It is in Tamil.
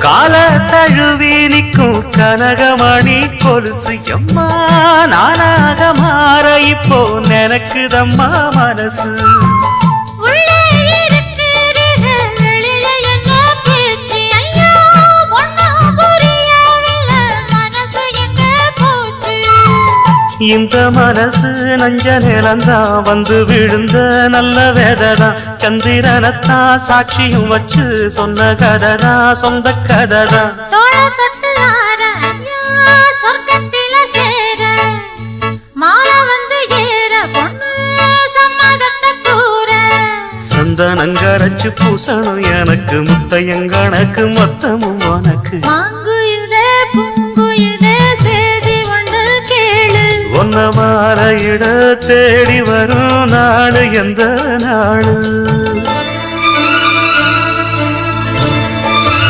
கால தழுவி நிற்கும் கனகமணி கொலுசு எம்மா நானாக மாற இப்போ நினைக்குதம்மா மனசு இந்த மனசு நஞ்ச நிலந்தான் வந்து விழுந்த நல்ல வேததான் சந்திரனத்தான் சாட்சியும் வச்சு சொன்ன கததான் சொந்த கததான் சந்தனங்கரைச்சு பூசணும் எனக்கு முத்தையங்கணக்கு மொத்தமும் உனக்கு ஒன்ன மாற இட தேடி வரும் நாடு எந்த நாடு